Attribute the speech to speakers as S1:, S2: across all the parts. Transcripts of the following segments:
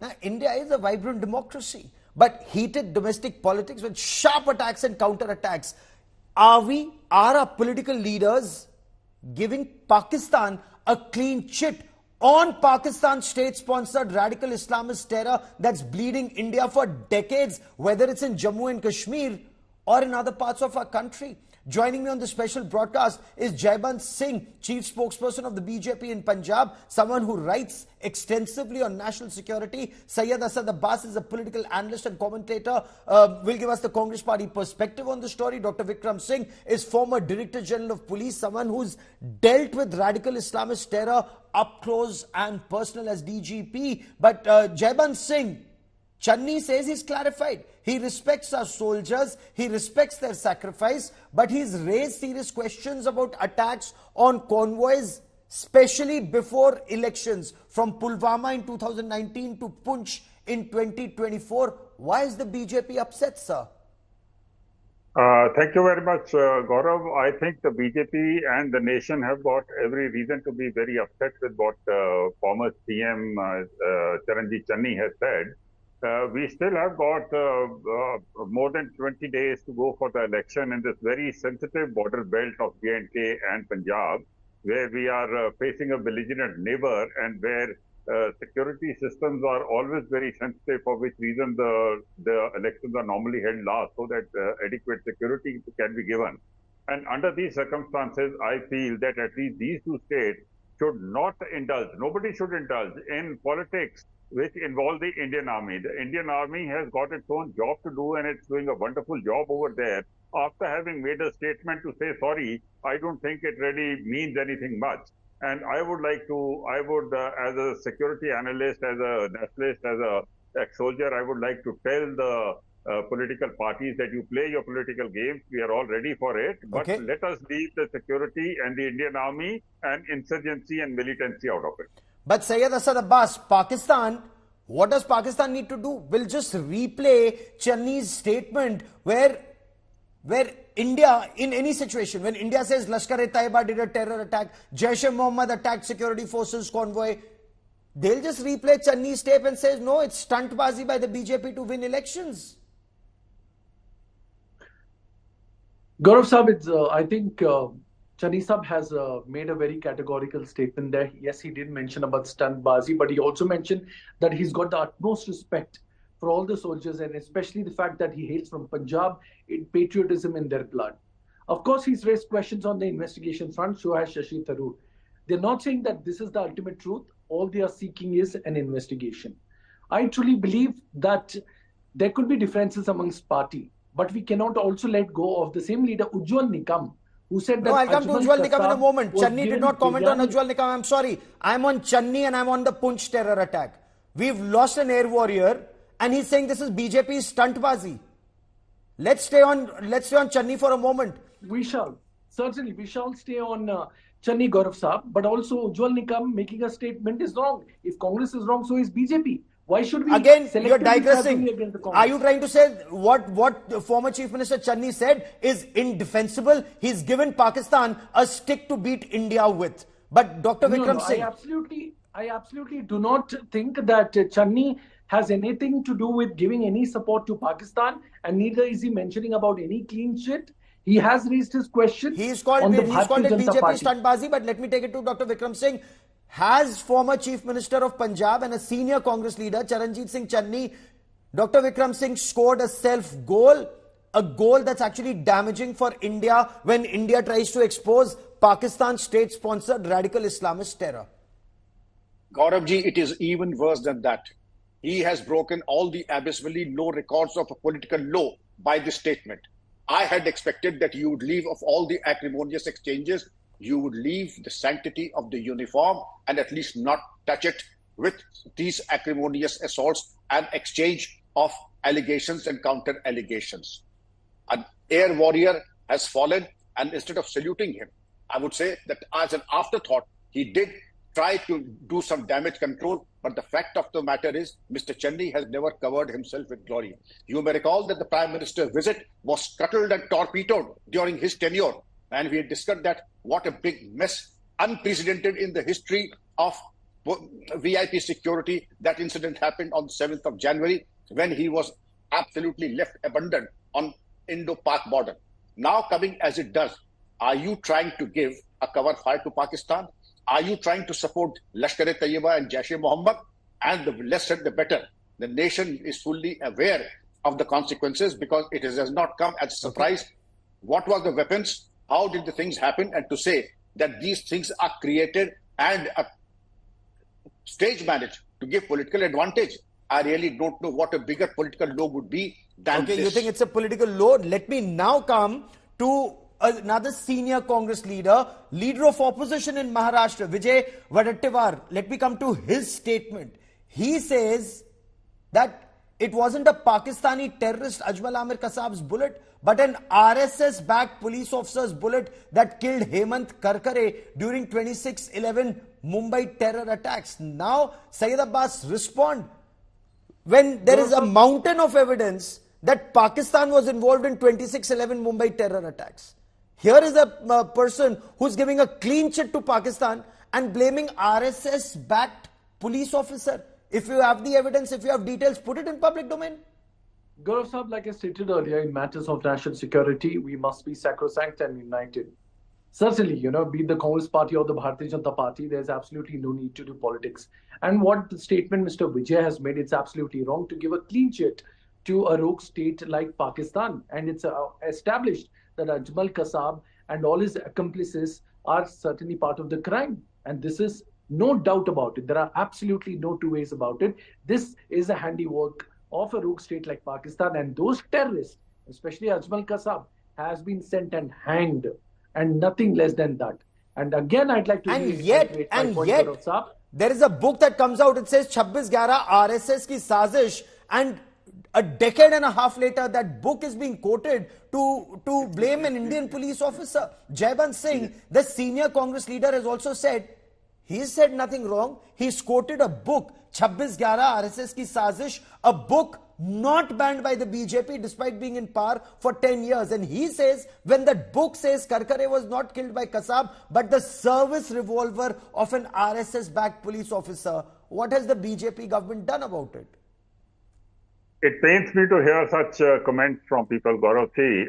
S1: Now, India is a vibrant democracy, but heated domestic politics with sharp attacks and counterattacks. Are our political leaders giving Pakistan a clean chit on Pakistan's state-sponsored radical Islamist terror that's bleeding India for decades, whether it's in Jammu and Kashmir or in other parts of our country? Joining me on the special broadcast is Jammu Singh, chief spokesperson of the BJP in Punjab, someone who writes extensively on national security. Syed Asad Abbas is a political analyst and commentator, will give us the Congress party perspective on the story. Dr. Vikram Singh is former Director General of Police, someone who's dealt with radical Islamist terror up close and personal as DGP. But Jammu Singh, Channi says he's clarified. He respects our soldiers, he respects their sacrifice, but he's raised serious questions about attacks on convoys, especially before elections, from Pulwama in 2019 to Poonch in 2024. Why is the BJP upset, sir?
S2: Thank you very much, Gaurav. I think the BJP and the nation have got every reason to be very upset with what former CM Charanjit Channi has said. We still have got more than 20 days to go for the election in this very sensitive border belt of J&K and Punjab, where we are facing a belligerent neighbor and where security systems are always very sensitive, for which reason the elections are normally held last so that adequate security can be given. And under these circumstances, I feel that at least these two states should not indulge, nobody should indulge in politics which involve the Indian Army. The Indian Army has got its own job to do and it's doing a wonderful job over there. After having made a statement to say sorry, I don't think it really means anything much. And I would, as a security analyst, as a nationalist, as a ex-soldier, I would like to tell the political parties that you play your political games. We are all ready for it. But let us leave the security and the Indian Army and insurgency and militancy out of it.
S1: But Syed Asad Abbas, Pakistan, what does Pakistan need to do? We'll just replay Channi's statement where India, in any situation, when India says Lashkar-e-Taiba did a terror attack, Jaish-e-Mohammed attacked security forces convoy, they'll just replay Channi's tape and say, no, it's stuntbazi by the BJP to win elections.
S3: Gaurav Sahib, I think Channi Sahib has made a very categorical statement there. Yes, he did mention about stuntbazi, but he also mentioned that he's got the utmost respect for all the soldiers and especially the fact that he hails from Punjab, in patriotism in their blood. Of course, he's raised questions on the investigation front, so has Shashi Tharoor. They're not saying that this is the ultimate truth. All they are seeking is an investigation. I truly believe that there could be differences amongst party, but we cannot also let go of the same leader, Ujjwal Nikam, who said that...
S1: No, I'll come to Ujjwal Nikam in a moment. Channi did not comment on Ujjwal Nikam. I'm sorry. I'm on Channi and I'm on the Poonch terror attack. We've lost an air warrior and he's saying this is BJP's stuntbazi. Let's stay on Channi for a moment.
S3: We shall. Certainly, we shall stay on Channi, Gaurav Sahib. But also, Ujjwal Nikam making a statement is wrong. If Congress is wrong, so is BJP. Why should we...
S1: Again, you're digressing. Are you trying to say what former Chief Minister Channi said is indefensible? He's given Pakistan a stick to beat India with. But Dr. Vikram Singh...
S3: I absolutely do not think that Channi has anything to do with giving any support to Pakistan, and neither is he mentioning about any clean shit. He has raised his question.
S1: He's called it BJP stuntbazi, but let me take it to Dr. Vikram Singh. Has former Chief Minister of Punjab and a senior Congress leader, Charanjit Singh Channi, Dr. Vikram Singh scored a self-goal, a goal that's actually damaging for India when India tries to expose Pakistan's state-sponsored radical Islamist terror?
S4: Gauravji, it is even worse than that. He has broken all the abysmally low records of a political law by this statement. I had expected that you would leave of all the acrimonious exchanges, you would leave the sanctity of the uniform and at least not touch it with these acrimonious assaults and exchange of allegations and counter allegations. An air warrior has fallen, and instead of saluting him, I would say that as an afterthought, he did try to do some damage control. But the fact of the matter is, Mr. Channi has never covered himself with glory. You may recall that the Prime Minister's visit was scuttled and torpedoed during his tenure. And we had discussed that what a big mess, unprecedented in the history of VIP security. That incident happened on 7th of January when he was absolutely left abandoned on Indo-Pak border. Now coming as it does, are you trying to give a cover fire to Pakistan? Are you trying to support Lashkar-e-Tayyiba and Jaish-e-Mohammed? And the less said, the better. The nation is fully aware of the consequences because it has not come as a surprise. Okay. What was the weapons? How did the things happen? And to say that these things are created and stage managed to give political advantage, I really don't know what a bigger political load would be than this.
S1: Okay, you think it's a political load? Let me now come to another senior Congress leader of opposition in Maharashtra, Vijay Wadettiwar. Let me come to his statement. He says that it wasn't a Pakistani terrorist Ajmal Amir Kasab's bullet, but an RSS-backed police officer's bullet that killed Hemant Karkare during 26/11 Mumbai terror attacks. Now, Syed Abbas respond when there is a mountain of evidence that Pakistan was involved in 26/11 Mumbai terror attacks. Here is a person who's giving a clean chit to Pakistan and blaming RSS-backed police officer. If you have the evidence, if you have details, put it in public domain.
S3: Gaurav Sahab, like I stated earlier, in matters of national security, we must be sacrosanct and united. Certainly, be it the Congress Party or the Bharatiya Janata Party, there's absolutely no need to do politics. And what the statement Mr. Vijay has made, it's absolutely wrong to give a clean chit to a rogue state like Pakistan. And it's established that Ajmal Kasab and all his accomplices are certainly part of the crime. And this is no doubt about it. There are absolutely no two ways about it. This is a handiwork of a rogue state like Pakistan, and those terrorists, especially Ajmal Kasab, has been sent and hanged, and nothing less than that. And again, I'd like to
S1: yet there is a book that comes out. It says 26/11 RSS ki sazish, and a decade and a half later, that book is being quoted to blame an Indian police officer. Jaybant Singh, the senior Congress leader, has also said he said nothing wrong. He's quoted a book, 26/11 RSS ki sazish, a book not banned by the BJP despite being in power for 10 years. And he says when that book says Karkare was not killed by Kasab, but the service revolver of an RSS-backed police officer, what has the BJP government done about it?
S2: It pains me to hear such comments from people, Gaurav. See,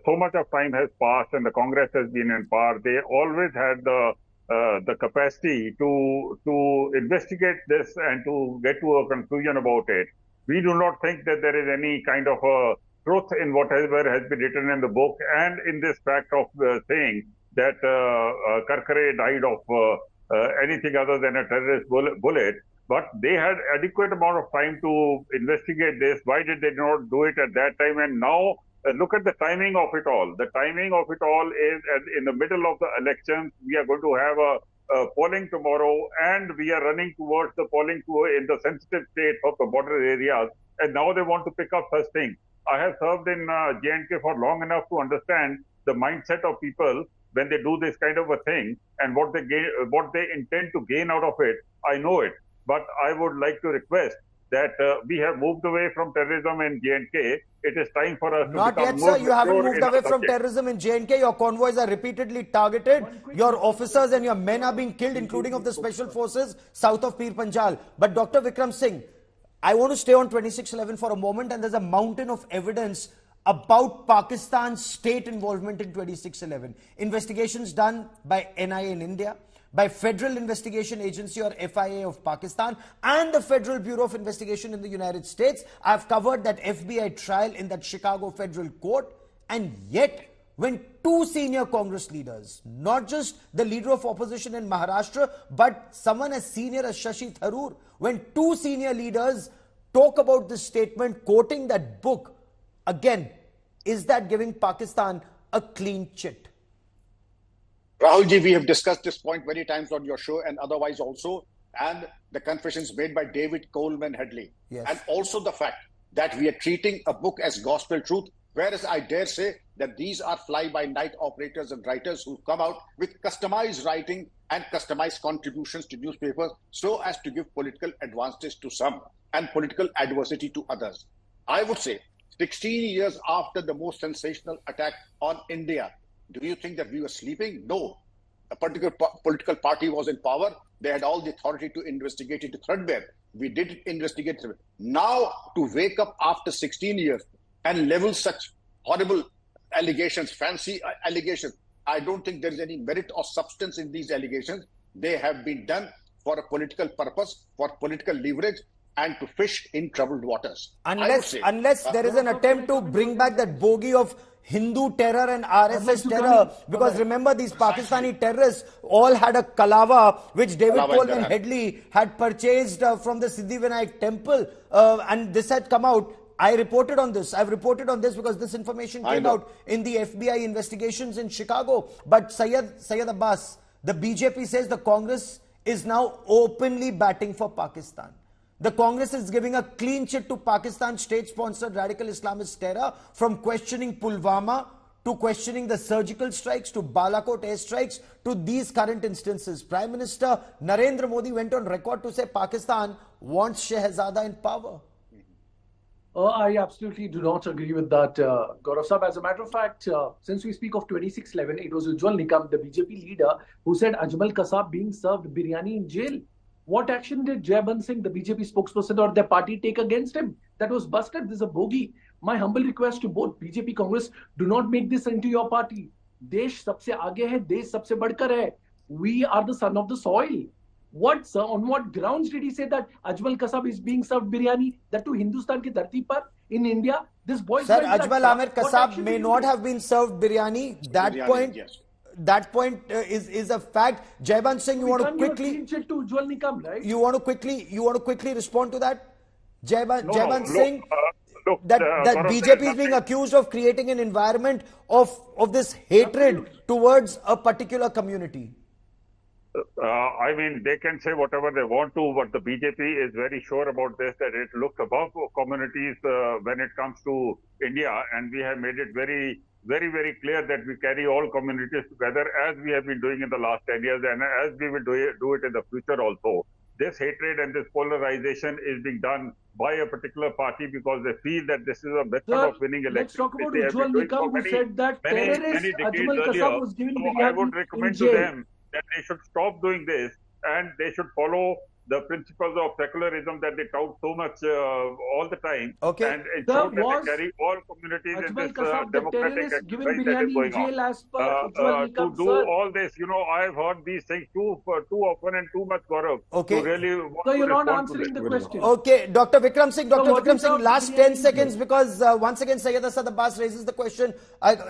S2: so much of time has passed and the Congress has been in power. They always had the capacity to investigate this and to get to a conclusion about it. We do not think that there is any kind of a truth in whatever has been written in the book and in this fact of saying that Karkare died of anything other than a terrorist bullet. But they had adequate amount of time to investigate this. Why did they not do it at that time? And now look at the timing of it all. The timing of it all is in the middle of the elections. We are going to have a polling tomorrow, and we are running towards the polling in the sensitive state of the border areas. And now they want to pick up such things. I have served in J&K for long enough to understand the mindset of people when they do this kind of a thing and what they intend to gain out of it. I know it. But I would like to request that we have moved away from terrorism in J&K. It is time for us
S1: to become more mature. Not yet, sir. You haven't moved away from terrorism in J&K. Your convoys are repeatedly targeted. Your officers and your men are being killed, including of the special forces south of Pir Panjal. But Dr. Vikram Singh, I want to stay on 26/11 for a moment, and there's a mountain of evidence about Pakistan's state involvement in 26/11. Investigations done by NIA in India, by Federal Investigation Agency or FIA of Pakistan, and the Federal Bureau of Investigation in the United States. I've covered that FBI trial in that Chicago federal court, and yet when two senior Congress leaders, not just the leader of opposition in Maharashtra, but someone as senior as Shashi Tharoor, when two senior leaders talk about this statement, quoting that book, again, is that giving Pakistan a clean chit?
S4: Rahulji, we have discussed this point many times on your show and otherwise also, and the confessions made by David Coleman Headley.
S1: Yes.
S4: And also the fact that we are treating a book as gospel truth, whereas I dare say that these are fly-by-night operators and writers who come out with customized writing and customized contributions to newspapers so as to give political advantage to some and political adversity to others. I would say 16 years after the most sensational attack on India, do you think that we were sleeping? No. A particular political party was in power. They had all the authority to investigate into threadbare. We did investigate. Now, to wake up after 16 years and level such horrible allegations, fancy allegations, I don't think there is any merit or substance in these allegations. They have been done for a political purpose, for political leverage, and to fish in troubled waters.
S1: Unless there is an attempt to bring back that bogey of Hindu terror and RSS terror, because remember, these Pakistani terrorists all had a kalava which David Coleman Headley had purchased from the Siddhivinayak temple, and this had come out. I reported on this. I've reported on this because this information came out in the FBI investigations in Chicago. But Syed Abbas, the BJP says the Congress is now openly batting for Pakistan. The Congress is giving a clean chit to Pakistan's state-sponsored radical Islamist terror, from questioning Pulwama to questioning the surgical strikes to Balakot airstrikes to these current instances. Prime Minister Narendra Modi went on record to say Pakistan wants Shehzada in power.
S3: I absolutely do not agree with that, Gaurav Saab. As a matter of fact, since we speak of 2611, it was Ujjwal Nikam, the BJP leader, who said Ajmal Kasab being served biryani in jail. What action did Jaybant Singh, the BJP spokesperson, or their party take against him? That was busted. This is a bogey. My humble request to both BJP, Congress, do not make this into your party. Desh sabse aage hai, desh sabse badkar hai. We are the son of the soil. What, sir? On what grounds did he say that Ajmal Kasab is being served biryani? That to Hindustan ki dharti par in India? This boy.
S1: Sir, Ajmal Amir Kasab may not have been served biryani. That biryani, point. Yes. That point is a fact. Jaybant Singh, you want to quickly
S3: to Ujjwal Nikam, right?
S1: You want to quickly respond to that, Jaybant Singh. That BJP is being accused of creating an environment of this hatred towards a particular community.
S2: I mean, they can say whatever they want to, but the BJP is very sure about this, that it looks above communities when it comes to India, and we have made it very clear that we carry all communities together, as we have been doing in the last 10 years, and as we will do it in the future also. This hatred and this polarization is being done by a particular party because they feel that this is a method of winning elections.
S3: Let's talk about Ujjwal Nikam, who said that terrorist Ajmal Kasab was given biryani.
S2: I would recommend to them that they should stop doing this, and they should follow the principles of secularism that they tout so much all the time, and ensure that they carry all communities in this democratic exercise that is going on. To do all this, you know, I've heard these things too often and too much, Gaurav.
S1: Okay.
S2: To really want
S3: so
S2: to
S3: you're not
S2: respond
S3: answering
S2: to
S3: the question.
S1: Okay, Dr. Vikram Singh, last 10 seconds, because once again Syed Asad Abbas raises the question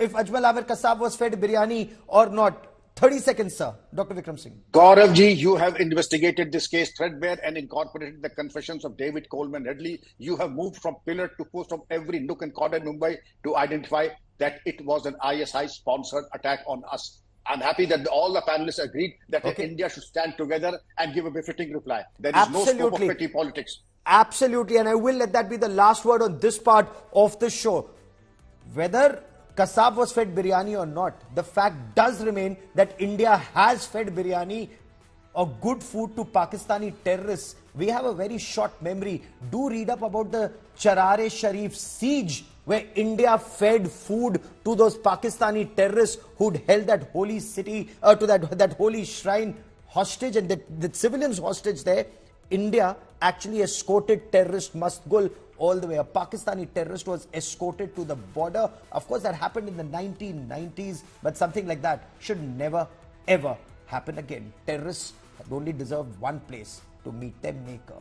S1: if Ajmal Amir Kasab was fed biryani or not. 30 seconds, sir. Dr. Vikram Singh.
S4: Gaurav ji, you have investigated this case threadbare and incorporated the confessions of David Coleman Headley. You have moved from pillar to post from every nook and corner in Mumbai to identify that it was an ISI-sponsored attack on us. I'm happy that all the panelists agreed that India should stand together and give a befitting reply. There is no scope of petty politics.
S1: Absolutely, and I will let that be the last word on this part of the show. Whether Kasab was fed biryani or not, the fact does remain that India has fed biryani or good food to Pakistani terrorists. We have a very short memory. Do read up about the Charare Sharif siege, where India fed food to those Pakistani terrorists who'd held that holy city, to that holy shrine hostage, and the civilians hostage there. India actually escorted terrorist Mastgul all the way. A Pakistani terrorist was escorted to the border. Of course, that happened in the 1990s, but something like that should never, ever happen again. Terrorists only deserve one place: to meet their maker.